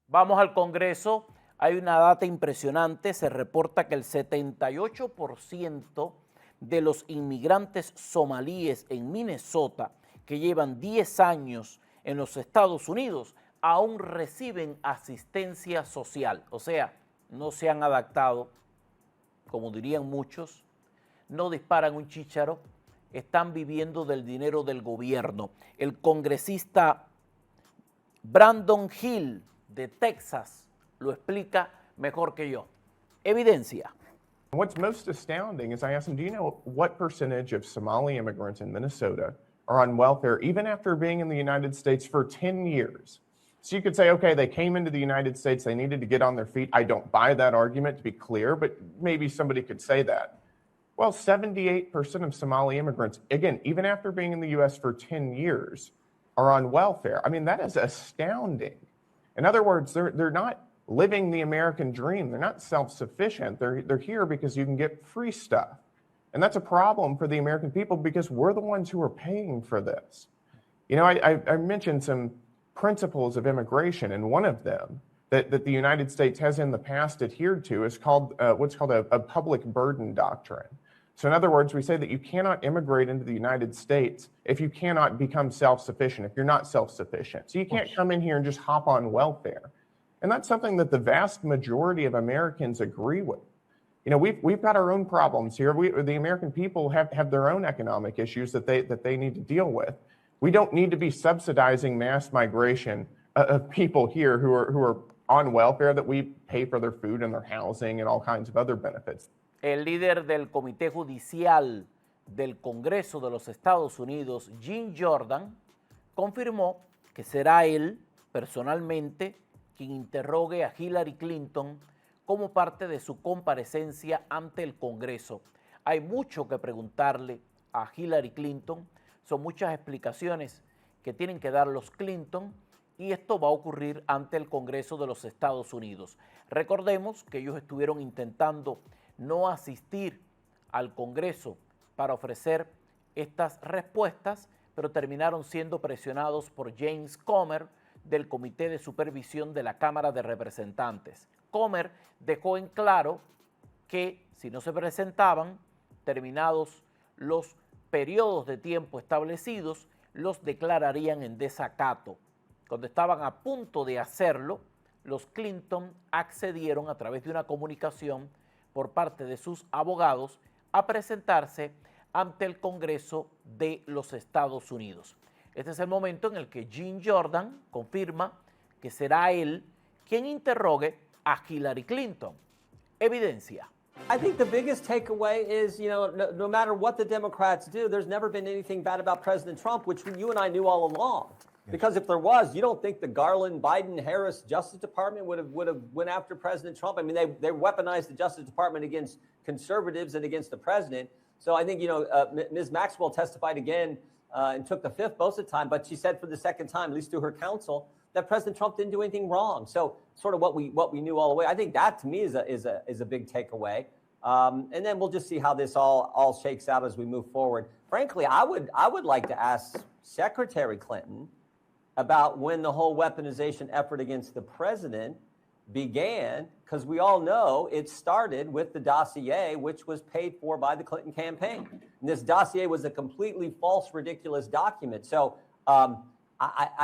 Vamos al Congreso. Hay una data impresionante. Se reporta que el 78% de los inmigrantes somalíes en Minnesota que llevan 10 años en los Estados Unidos aún reciben asistencia social. O sea, no se han adaptado, como dirían muchos, no disparan un chícharo, están viviendo del dinero del gobierno. El congresista Brandon Hill de Texas lo explica mejor que yo. Evidencia. What's most astounding is I asked him, do you know what percentage of Somali immigrants in Minnesota are on welfare even after being in the United States for 10 years? So you could say, okay, they came into the United States, they needed to get on their feet. I don't buy that argument, to be clear, but maybe somebody could say that. Well, 78% of Somali immigrants, again, even after being in the U.S. for 10 years, are on welfare. I mean, that is astounding. In other words, they're not living the American dream. They're not self-sufficient. They're here because you can get free stuff. And that's a problem for the American people because we're the ones who are paying for this. You know, I mentioned some principles of immigration, and one of them that the United States has in the past adhered to is called what's called a public burden doctrine. So in other words, we say that you cannot immigrate into the United States if you cannot become self-sufficient, if you're not self-sufficient. So you can't come in here and just hop on welfare. And that's something that the vast majority of Americans agree with. You know, we've got our own problems here. The American people have their own economic issues that they need to deal with. We don't need to be subsidizing mass migration of people here who are on welfare, that we pay for their food and their housing and all kinds of other benefits. El líder del Comité Judicial del Congreso de los Estados Unidos, Jim Jordan, confirmó que será él personalmente quien interrogue a Hillary Clinton como parte de su comparecencia ante el Congreso. Hay mucho que preguntarle a Hillary Clinton, son muchas explicaciones que tienen que dar los Clinton y esto va a ocurrir ante el Congreso de los Estados Unidos. Recordemos que ellos estuvieron intentando no asistir al Congreso para ofrecer estas respuestas, pero terminaron siendo presionados por James Comer del Comité de Supervisión de la Cámara de Representantes. Comer dejó en claro que si no se presentaban, terminados los periodos de tiempo establecidos, los declararían en desacato. Cuando estaban a punto de hacerlo, los Clinton accedieron a través de una comunicación por parte de sus abogados a presentarse ante el Congreso de los Estados Unidos. Este es el momento en el que Jim Jordan confirma que será él quien interrogue a Hillary Clinton. Evidencia. I think the biggest takeaway is, you know, no matter what the Democrats do, there's never been anything bad about President Trump, which you and I knew all along. Because if there was, you don't think the Garland, Biden, Harris Justice Department would have went after President Trump? I mean, they weaponized the Justice Department against conservatives and against the president. So I think, you know, Ms. Maxwell testified again and took the fifth most of the time, but she said for the second time, at least through her counsel, that President Trump didn't do anything wrong. So sort of what we knew all the way. I think that to me is a big takeaway. And then we'll just see how this all shakes out as we move forward. Frankly, I would like to ask Secretary Clinton about when the whole weaponization effort against the president began, because we all know it started with the dossier, which was paid for by the Clinton campaign. And this dossier was a completely false, ridiculous document. So I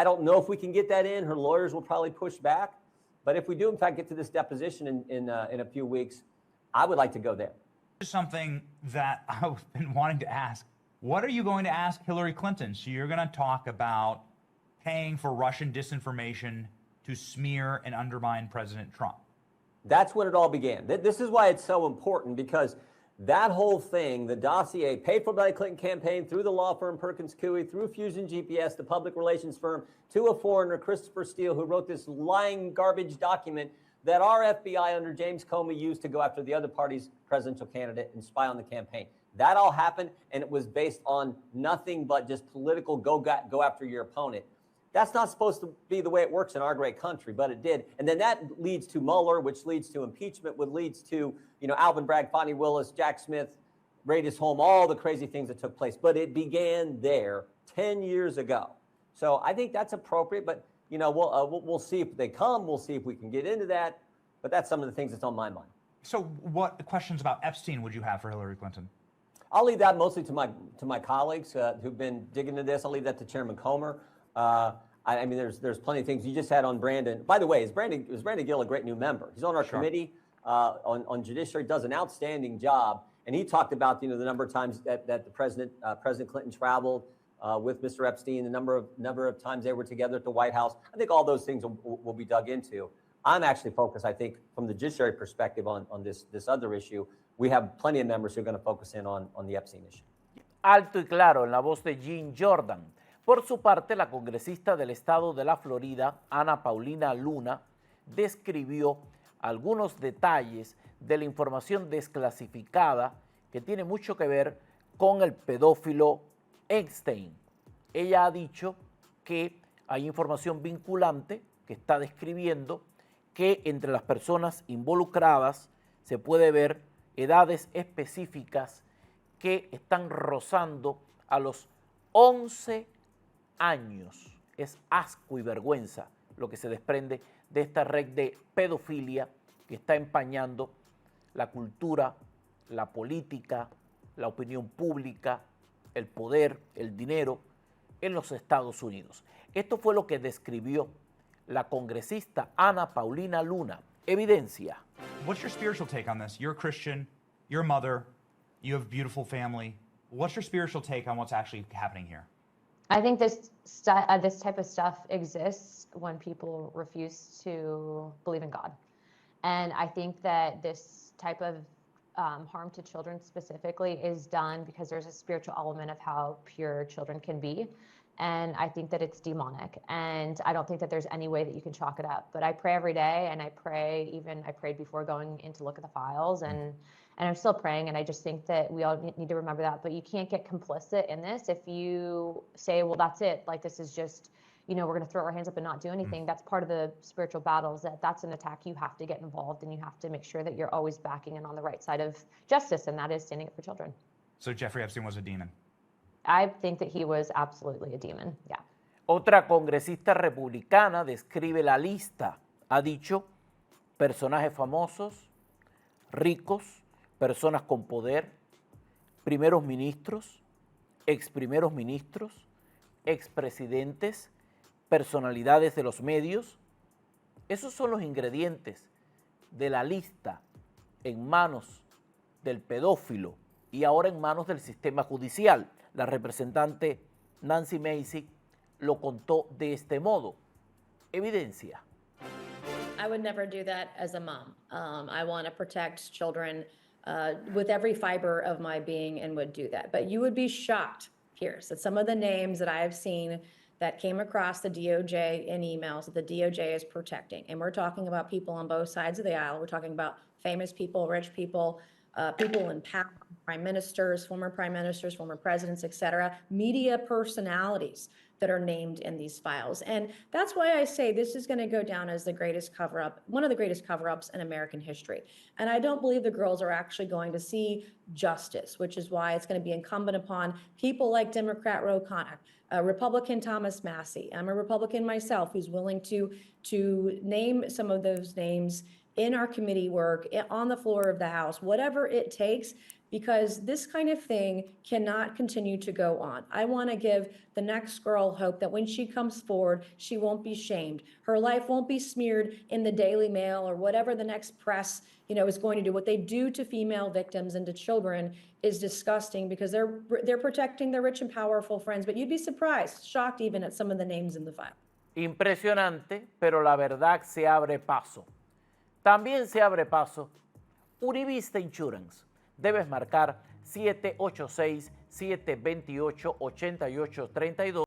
don't know if we can get that in. Her lawyers will probably push back. But if we do, in fact, get to this deposition in a few weeks, I would like to go there. Something that I've been wanting to ask. What are you going to ask Hillary Clinton? So you're going to talk about paying for Russian disinformation to smear and undermine President Trump. That's when it all began. This is why it's so important, because that whole thing, the dossier paid for by the Clinton campaign through the law firm Perkins Coie, through Fusion GPS, the public relations firm, to a foreigner, Christopher Steele, who wrote this lying garbage document that our FBI under James Comey used to go after the other party's presidential candidate and spy on the campaign. That all happened, and it was based on nothing but just political go after your opponent. That's not supposed to be the way it works in our great country, but it did. And then that leads to Mueller, which leads to impeachment, which leads to, you know, Alvin Bragg, Fonnie Willis, Jack Smith, Radius Holm, all the crazy things that took place. But it began there 10 years ago. So I think that's appropriate. But, you know, we'll see if they come. We'll see if we can get into that. But that's some of the things that's on my mind. So what questions about Epstein would you have for Hillary Clinton? I'll leave that mostly to my colleagues who've been digging into this. I'll leave that to Chairman Comer. I mean, there's plenty of things you just had on Brandon. By the way, is Brandon Gill a great new member? He's on our committee on judiciary, does an outstanding job, and he talked about the number of times that the President Clinton traveled with Mr. Epstein, the number of times they were together at the White House. I think all those things will be dug into. I'm actually focused, I think, from the judiciary perspective on this other issue. We have plenty of members who are going to focus in on the Epstein issue. Alto y claro en la voz de Jim Jordan. Por su parte, la congresista del estado de la Florida, Ana Paulina Luna, describió algunos detalles de la información desclasificada que tiene mucho que ver con el pedófilo Epstein. Ella ha dicho que hay información vinculante que está describiendo que entre las personas involucradas se puede ver edades específicas que están rozando a los 11 años. Es asco y vergüenza lo que se desprende de esta red de pedofilia que está empañando la cultura, la política, la opinión pública, el poder, el dinero en los Estados Unidos. Esto fue lo que describió la congresista Ana Paulina Luna. Evidencia. What's your spiritual take on this? You're a Christian, you're a mother, you have a beautiful family. What's your spiritual take on what's actually happening here? I think this type of stuff exists when people refuse to believe in God. And I think that this type of harm to children specifically is done because there's a spiritual element of how pure children can be. And I think that it's demonic. And I don't think that there's any way that you can chalk it up. But I pray every day, and I prayed before going in to look at the files, and I'm still praying, and I just think that we all need to remember that. But you can't get complicit in this if you say, well, that's it. Like, this is just, we're going to throw our hands up and not do anything. That's part of the spiritual battles, that's an attack. You have to get involved, and you have to make sure that you're always backing in on the right side of justice, and that is standing up for children. So Jeffrey Epstein was a demon. I think that he was absolutely a demon, yeah. Otra congresista republicana describe la lista. Ha dicho personajes famosos, ricos, personas con poder, primeros ministros, ex primeros ministros, expresidentes, personalidades de los medios. Esos son los ingredientes de la lista en manos del pedófilo y ahora en manos del sistema judicial. La representante Nancy Macy lo contó de este modo. Evidencia. I would never do that as a mom. I want to protect children with every fiber of my being and would do that. But you would be shocked, Pierce, that some of the names that I have seen that came across the DOJ in emails that the DOJ is protecting. And we're talking about people on both sides of the aisle. We're talking about famous people, rich people, people in power, prime ministers, former presidents, et cetera, media personalities that are named in these files. And that's why I say this is going to go down as the greatest cover-up, one of the greatest cover-ups in American history. And I don't believe the girls are actually going to see justice, which is why it's going to be incumbent upon people like Democrat Ro Khanna, Republican Thomas Massey. I'm a Republican myself who's willing to name some of those names in our committee work, on the floor of the House, whatever it takes, because this kind of thing cannot continue to go on. I want to give the next girl hope that when she comes forward, she won't be shamed. Her life won't be smeared in the Daily Mail or whatever the next press, is going to do. What they do to female victims and to children is disgusting because they're protecting their rich and powerful friends. But you'd be surprised, shocked even at some of the names in the file. Impresionante, pero la verdad se abre paso. También se abre paso Uribista Insurance. Debes marcar 786-728-8832.